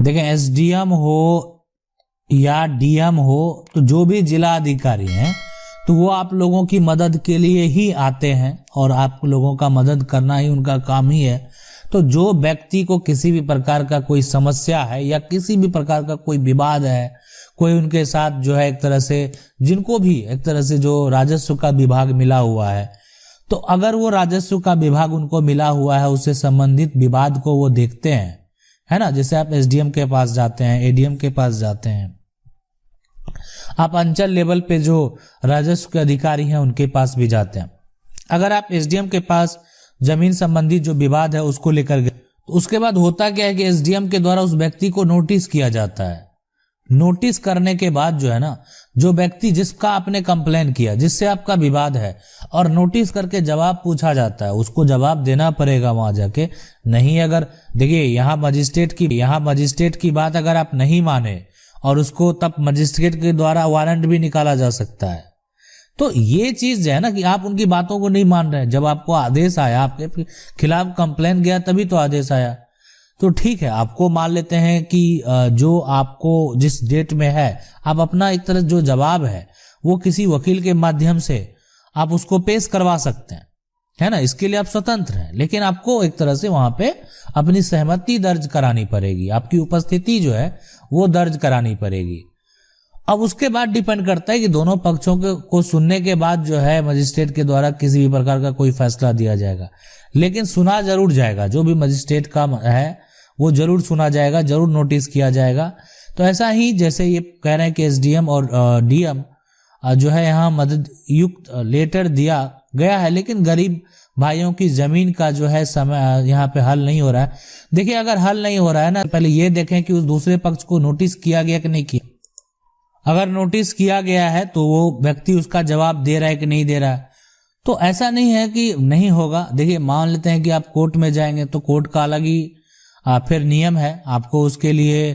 देखें एसडीएम हो या डीएम हो, तो जो भी जिला अधिकारी हैं तो वो आप लोगों की मदद के लिए ही आते हैं और आप लोगों का मदद करना ही उनका काम ही है। तो जो व्यक्ति को किसी भी प्रकार का कोई समस्या है या किसी भी प्रकार का कोई विवाद है, कोई उनके साथ जो है एक तरह से, जिनको भी एक तरह से जो राजस्व का विभाग मिला हुआ है, तो अगर वो राजस्व का विभाग उनको मिला हुआ है, उससे संबंधित विवाद को वो देखते हैं, है ना। जैसे आप एसडीएम के पास जाते हैं, एडीएम के पास जाते हैं, आप अंचल लेवल पे जो राजस्व के अधिकारी हैं उनके पास भी जाते हैं। अगर आप एसडीएम के पास जमीन संबंधी जो विवाद है उसको लेकर गए, तो उसके बाद होता क्या है कि एसडीएम के द्वारा उस व्यक्ति को नोटिस किया जाता है। नोटिस करने के बाद जो है ना, जो व्यक्ति जिसका आपने कंप्लेन किया, जिससे आपका विवाद है, और नोटिस करके जवाब पूछा जाता है, उसको जवाब देना पड़ेगा वहां जाके। नहीं, अगर देखिए यहाँ मजिस्ट्रेट की बात अगर आप नहीं माने और उसको, तब मजिस्ट्रेट के द्वारा वारंट भी निकाला जा सकता है। तो ये चीज जो है ना कि आप उनकी बातों को नहीं मान रहे हैं। जब आपको आदेश आया, आपके खिलाफ कंप्लेन गया, तभी तो आदेश आया। तो ठीक है, आपको मान लेते हैं कि जो आपको जिस डेट में है, आप अपना एक तरह जो जवाब है वो किसी वकील के माध्यम से आप उसको पेश करवा सकते हैं, है ना। इसके लिए आप स्वतंत्र हैं, लेकिन आपको एक तरह से वहां पे अपनी सहमति दर्ज करानी पड़ेगी, आपकी उपस्थिति जो है वो दर्ज करानी पड़ेगी। अब उसके बाद डिपेंड करता है कि दोनों पक्षों को सुनने के बाद जो है मजिस्ट्रेट के द्वारा किसी भी प्रकार का कोई फैसला दिया जाएगा। लेकिन सुना जरूर जाएगा, जो भी मजिस्ट्रेट का है वो जरूर सुना जाएगा, जरूर नोटिस किया जाएगा। तो ऐसा ही जैसे ये कह रहे हैं कि एसडीएम और डीएम जो है यहाँ मदद युक्त लेटर दिया गया है, लेकिन गरीब भाइयों की जमीन का जो है समय यहाँ पे हल नहीं हो रहा है। देखिए, अगर हल नहीं हो रहा है ना, पहले ये देखें कि उस दूसरे पक्ष को नोटिस किया गया कि नहीं किया। अगर नोटिस किया गया है तो वो व्यक्ति उसका जवाब दे रहा है कि नहीं दे रहा है। तो ऐसा नहीं है कि नहीं होगा। देखिए, मान लेते हैं कि आप कोर्ट में जाएंगे तो कोर्ट का अलग ही फिर नियम है, आपको उसके लिए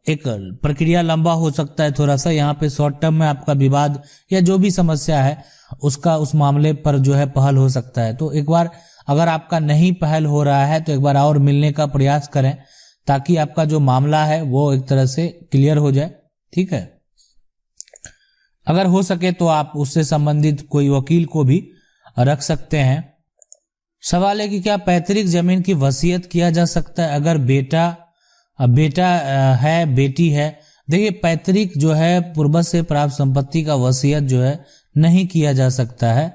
एक प्रक्रिया लंबा हो सकता है थोड़ा सा। यहाँ पे शॉर्ट टर्म में आपका विवाद या जो भी समस्या है उसका उस मामले पर जो है पहल हो सकता है। तो एक बार अगर आपका नहीं पहल हो रहा है तो एक बार और मिलने का प्रयास करें, ताकि आपका जो मामला है वो एक तरह से क्लियर हो जाए। ठीक है, अगर हो सके तो आप उससे संबंधित कोई वकील को भी रख सकते हैं। सवाल है कि क्या पैतृक जमीन की वसीयत किया जा सकता है अगर बेटा है, बेटी है। देखिए, पैतृक जो है पूर्वज से प्राप्त संपत्ति का वसीयत जो है नहीं किया जा सकता है,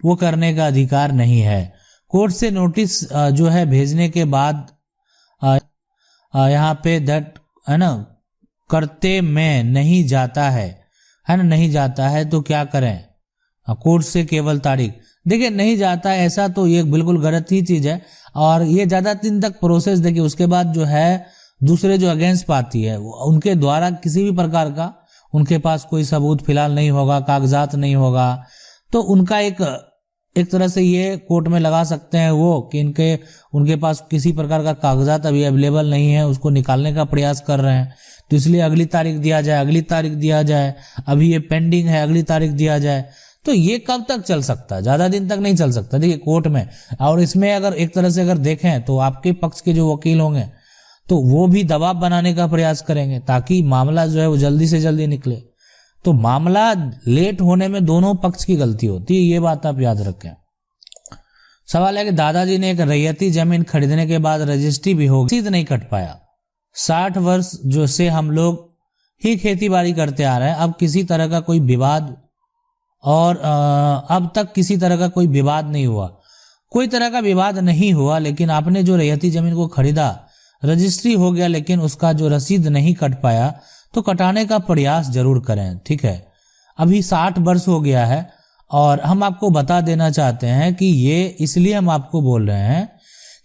वो करने का अधिकार नहीं है। कोर्ट से नोटिस जो है भेजने के बाद यहाँ पे दैट है ना, करते में नहीं जाता है ना, नहीं जाता है तो क्या करें। कोर्ट से केवल तारीख, देखिए नहीं जाता है ऐसा तो ये बिल्कुल गलत ही चीज है। और ये ज्यादा दिन तक प्रोसेस, देखिए उसके बाद जो है दूसरे जो अगेंस्ट पार्टी है उनके द्वारा किसी भी प्रकार का उनके पास कोई सबूत फिलहाल नहीं होगा, कागजात नहीं होगा, तो उनका एक तरह से ये कोर्ट में लगा सकते हैं वो कि उनके पास किसी प्रकार का कागजात अभी अवेलेबल नहीं है, उसको निकालने का प्रयास कर रहे हैं, तो इसलिए अगली तारीख दिया जाए, अभी ये पेंडिंग है, अगली तारीख दिया जाए। तो ये कब तक चल सकता है? ज्यादा दिन तक नहीं चल सकता। देखिए कोर्ट में, और इसमें अगर एक तरह से अगर देखें तो आपके पक्ष के जो वकील होंगे तो वो भी दबाव बनाने का प्रयास करेंगे ताकि मामला जो है वो जल्दी से जल्दी निकले। तो मामला लेट होने में दोनों पक्ष की गलती होती है, ये बात आप याद रखें। सवाल है कि दादाजी ने एक रैयती जमीन खरीदने के बाद रजिस्ट्री भी हो रसीद नहीं कट पाया। 60 वर्ष जो से हम लोग ही खेती बाड़ी करते आ रहे हैं, अब किसी तरह का कोई विवाद और अब तक किसी तरह का कोई विवाद नहीं हुआ, कोई तरह का विवाद नहीं हुआ, लेकिन आपने जो रैयती जमीन को खरीदा, रजिस्ट्री हो गया, लेकिन उसका जो रसीद नहीं कट पाया, तो कटाने का प्रयास जरूर करें। ठीक है, अभी 60 वर्ष हो गया है और हम आपको बता देना चाहते हैं कि ये इसलिए हम आपको बोल रहे हैं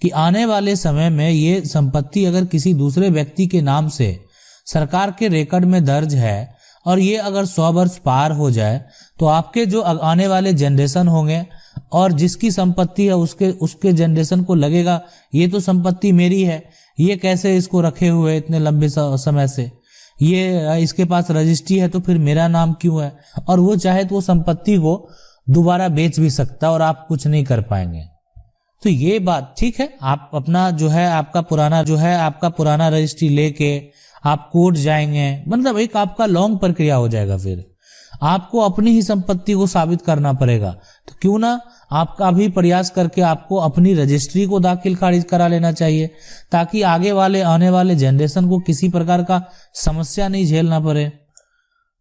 कि आने वाले समय में ये संपत्ति अगर किसी दूसरे व्यक्ति के नाम से सरकार के रिकॉर्ड में दर्ज है और ये अगर 100 वर्ष पार हो जाए तो आपके जो आने वाले जनरेशन होंगे और जिसकी संपत्ति है उसके जनरेशन को लगेगा ये तो संपत्ति मेरी है, ये कैसे इसको रखे हुए इतने लंबे समय से, ये इसके पास रजिस्ट्री है तो फिर मेरा नाम क्यों है। और वो चाहे तो वो संपत्ति को दोबारा बेच भी सकता है और आप कुछ नहीं कर पाएंगे। तो ये बात ठीक है, आप अपना जो है आपका पुराना रजिस्ट्री लेके आप कोर्ट जाएंगे, मतलब एक आपका लॉन्ग प्रक्रिया हो जाएगा। फिर आपको अपनी ही संपत्ति को साबित करना पड़ेगा। तो क्यों ना आपका भी प्रयास करके आपको अपनी रजिस्ट्री को दाखिल खारिज करा लेना चाहिए, ताकि आने वाले जनरेशन को किसी प्रकार का समस्या नहीं झेलना पड़े।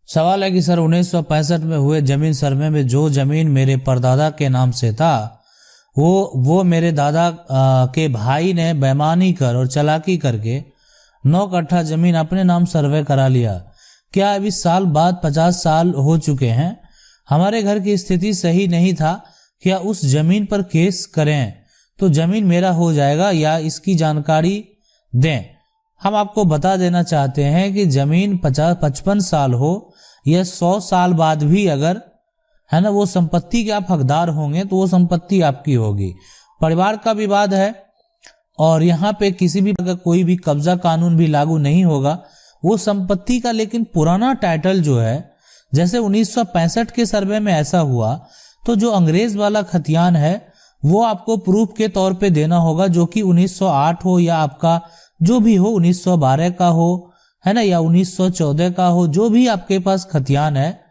सवाल है कि सर 1965 में हुए जमीन सर्वे में जो जमीन मेरे परदादा के नाम से था वो मेरे दादा के भाई ने बेईमानी कर और चालाकी करके 9 कट्ठा जमीन अपने नाम सर्वे करा लिया। क्या अब इस साल बाद 50 साल हो चुके हैं, हमारे घर की स्थिति सही नहीं था, क्या उस जमीन पर केस करें तो जमीन मेरा हो जाएगा या इसकी जानकारी दें। हम आपको बता देना चाहते हैं कि जमीन 55 साल हो या 100 साल बाद भी अगर है ना वो संपत्ति के आप हकदार होंगे तो वो संपत्ति आपकी होगी। परिवार का विवाद है और यहाँ पे किसी भी कोई भी कब्जा कानून भी लागू नहीं होगा वो संपत्ति का। लेकिन पुराना टाइटल जो है, जैसे 1965 के सर्वे में ऐसा हुआ, तो जो अंग्रेज वाला खतियान है वो आपको प्रूफ के तौर पे देना होगा, जो कि 1908 हो या आपका जो भी हो 1912 का हो, है ना, या 1914 का हो, जो भी आपके पास खतियान है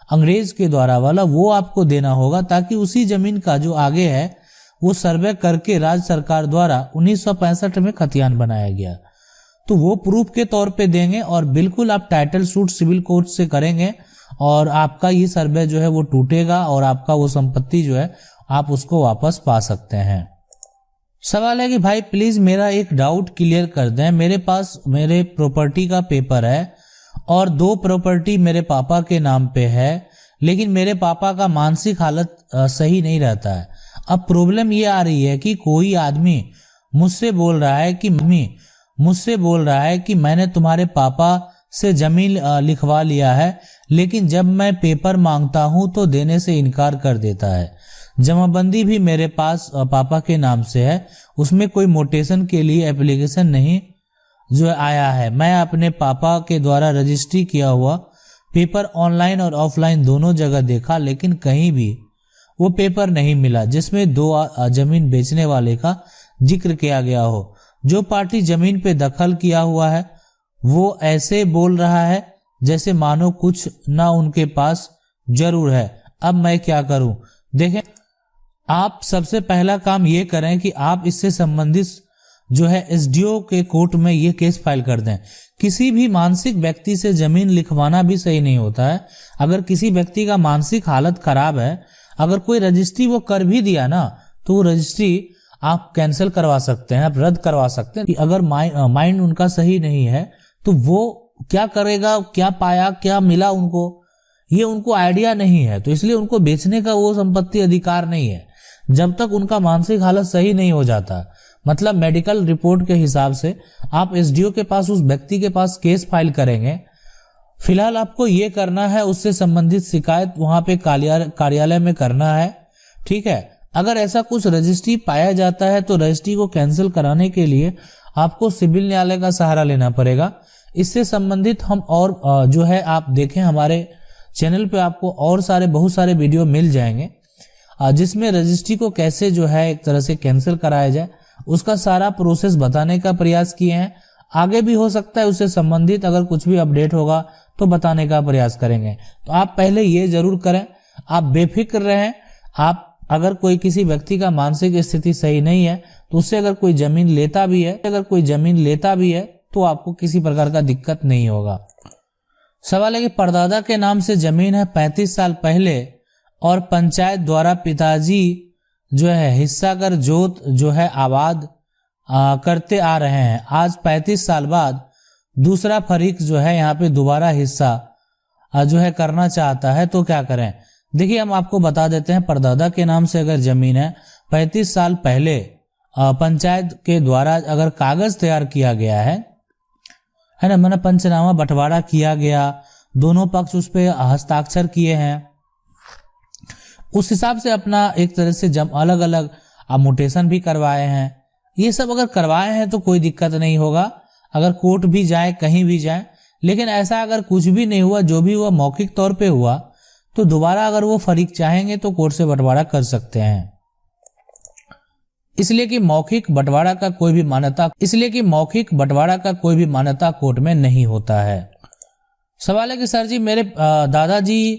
अंग्रेज के द्वारा वाला वो आपको देना होगा, ताकि उसी जमीन का जो आगे है वो सर्वे करके राज्य सरकार द्वारा 1965 में खतियान बनाया गया। तो वो प्रूफ के तौर पे देंगे और बिल्कुल आप टाइटल सूट सिविल कोर्ट से करेंगे और आपका ये सर्वे जो है वो टूटेगा और आपका वो संपत्ति जो है आप उसको वापस पा सकते हैं। सवाल है कि भाई प्लीज मेरा एक डाउट क्लियर कर दें। मेरे पास मेरे प्रॉपर्टी का पेपर है और 2 प्रॉपर्टी मेरे पापा के नाम पे है, लेकिन मेरे पापा का मानसिक हालत सही नहीं रहता है। अब प्रॉब्लम ये आ रही है कि कोई आदमी मुझसे बोल रहा है कि मैंने तुम्हारे पापा से जमीन लिखवा लिया है, लेकिन जब मैं पेपर मांगता हूं तो देने से इनकार कर देता है। जमाबंदी भी मेरे पास पापा के नाम से है, उसमें कोई मोटेशन के लिए एप्लीकेशन नहीं जो आया है। मैं अपने पापा के द्वारा रजिस्ट्री किया हुआ पेपर ऑनलाइन और ऑफलाइन दोनों जगह देखा, लेकिन कहीं भी वो पेपर नहीं मिला जिसमें 2 जमीन बेचने वाले का जिक्र किया गया हो। जो पार्टी जमीन पे दखल किया हुआ है वो ऐसे बोल रहा है जैसे मानो कुछ ना उनके पास जरूर है। अब मैं क्या करूं? देखें, आप सबसे पहला काम ये करें कि आप इससे संबंधित जो है एसडीओ के कोर्ट में ये केस फाइल कर दें। किसी भी मानसिक व्यक्ति से जमीन लिखवाना भी सही नहीं होता है। अगर किसी व्यक्ति का मानसिक हालत खराब है, अगर कोई रजिस्ट्री वो कर भी दिया ना, तो वो रजिस्ट्री आप कैंसिल करवा सकते हैं, आप रद्द करवा सकते हैं। कि अगर माइंड उनका सही नहीं है तो वो क्या करेगा, क्या पाया, क्या मिला उनको, ये उनको आइडिया नहीं है, तो इसलिए उनको बेचने का वो संपत्ति अधिकार नहीं है जब तक उनका मानसिक हालत सही नहीं हो जाता। मतलब मेडिकल रिपोर्ट के हिसाब से आप एसडीओ के पास उस व्यक्ति के पास केस फाइल करेंगे। फिलहाल आपको ये करना है, उससे संबंधित शिकायत वहां पे कार्यालय में करना है, ठीक है। अगर ऐसा कुछ रजिस्ट्री पाया जाता है तो रजिस्ट्री को कैंसिल कराने के लिए आपको सिविल न्यायालय का सहारा लेना पड़ेगा। इससे संबंधित हम और जो है आप देखें हमारे चैनल पे आपको और बहुत सारे वीडियो मिल जाएंगे जिसमें रजिस्ट्री को कैसे जो है एक तरह से कैंसिल कराया जाए उसका सारा प्रोसेस बताने का प्रयास किए हैं। आगे भी हो सकता है उससे संबंधित अगर कुछ भी अपडेट होगा तो बताने का प्रयास करेंगे। तो आप पहले ये जरूर करें, आप बेफिक्र रहें। आप अगर कोई किसी व्यक्ति का मानसिक स्थिति सही नहीं है तो उससे अगर कोई जमीन लेता भी है तो आपको किसी प्रकार का दिक्कत नहीं होगा। सवाल है कि परदादा के नाम से जमीन है 35 साल पहले और पंचायत द्वारा पिताजी जो है हिस्सा कर जोत जो है आबाद करते आ रहे हैं। आज 35 साल बाद दूसरा फरीक जो है यहाँ पे दोबारा हिस्सा जो है करना चाहता है, तो क्या करें? देखिए, हम आपको बता देते हैं, परदादा के नाम से अगर जमीन है 35 साल पहले पंचायत के द्वारा अगर कागज तैयार किया गया है ना, मैंने पंचनामा बंटवारा किया गया, दोनों पक्ष उस पर हस्ताक्षर किए हैं, उस हिसाब से अपना एक तरह से अलग अलग म्यूटेशन भी करवाए हैं, ये सब अगर करवाए हैं तो कोई दिक्कत नहीं होगा। अगर कोर्ट भी जाए, कहीं भी जाए, लेकिन ऐसा अगर कुछ भी नहीं हुआ, जो भी हुआ मौखिक तौर पे हुआ, तो दोबारा अगर वो फरीक चाहेंगे तो कोर्ट से बंटवारा कर सकते हैं। इसलिए कि मौखिक बंटवारा का कोई भी मान्यता कोर्ट में नहीं होता है। सवाल है कि सर जी मेरे दादाजी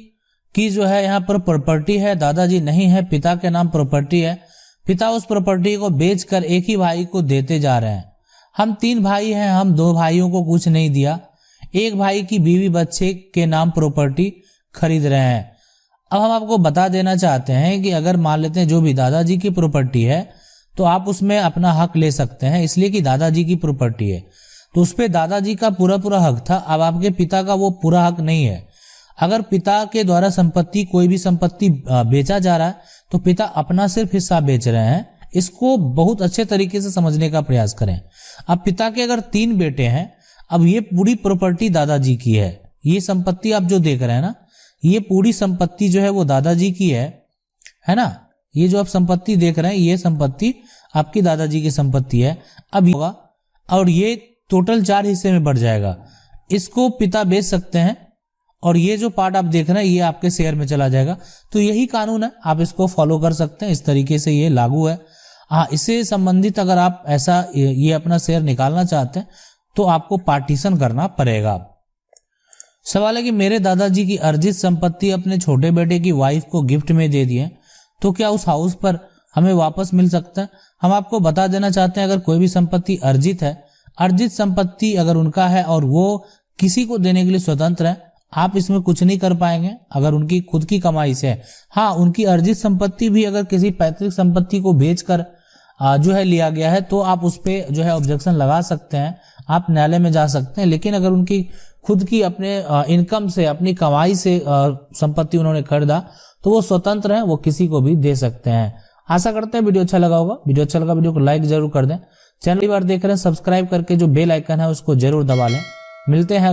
की जो है यहाँ पर प्रॉपर्टी है, दादाजी नहीं है, पिता के नाम प्रॉपर्टी है, पिता उस प्रॉपर्टी को बेचकर एक ही भाई को देते जा रहे हैं। हम 3 भाई हैं, हम 2 भाइयों को कुछ नहीं दिया, एक भाई की बीवी बच्चे के नाम प्रॉपर्टी खरीद रहे हैं। अब हम आपको बता देना चाहते हैं कि अगर मान लेते हैं जो भी दादाजी की प्रॉपर्टी है तो आप उसमें अपना हक ले सकते हैं, इसलिए कि दादाजी की प्रॉपर्टी है तो उस पे दादाजी का पूरा हक था। अब आपके पिता का वो पूरा हक नहीं है। अगर पिता के द्वारा संपत्ति कोई भी संपत्ति बेचा जा रहा है तो पिता अपना सिर्फ हिस्सा बेच रहे हैं। इसको बहुत अच्छे तरीके से समझने का प्रयास करें। अब पिता के अगर 3 बेटे हैं, अब ये पूरी प्रॉपर्टी दादाजी की है। ये संपत्ति आप जो देख रहे हैं ना, ये पूरी संपत्ति जो है वो दादाजी की है ना। ये जो आप संपत्ति देख रहे हैं ये संपत्ति आपकी दादाजी की संपत्ति है। अब होगा और ये टोटल 4 हिस्से में बढ़ जाएगा। इसको पिता बेच सकते हैं और ये जो पार्ट आप देख रहे हैं ये आपके शेयर में चला जाएगा। तो यही कानून है, आप इसको फॉलो कर सकते हैं, इस तरीके से ये लागू है। हाँ, इससे संबंधित अगर आप ऐसा ये अपना शेयर निकालना चाहते हैं तो आपको पार्टीशन करना पड़ेगा। सवाल है कि मेरे दादाजी की अर्जित संपत्ति अपने छोटे बेटे की वाइफ को गिफ्ट में दे दिए तो क्या उस हाउस पर हमें वापस मिल सकता है? हम आपको बता देना चाहते हैं अगर कोई भी संपत्ति अर्जित है, अर्जित संपत्ति अगर उनका है और वो किसी को देने के लिए स्वतंत्र है, आप इसमें कुछ नहीं कर पाएंगे अगर उनकी खुद की कमाई से है। हाँ, उनकी अर्जित संपत्ति भी अगर किसी पैतृक संपत्ति को बेचकर जो है लिया गया है तो आप उस पे जो है ऑब्जेक्शन लगा सकते हैं, आप न्यायालय में जा सकते हैं। लेकिन अगर उनकी खुद की अपने इनकम से, अपनी कमाई से संपत्ति उन्होंने खरीदा तो वो स्वतंत्र है, वो किसी को भी दे सकते हैं। आशा करते हैं वीडियो अच्छा लगा होगा। वीडियो अच्छा लगा वीडियो को लाइक जरूर कर दें। चैनल बार देख रहे हैं सब्सक्राइब करके जो बेल आइकन है उसको जरूर दबा लें। मिलते हैं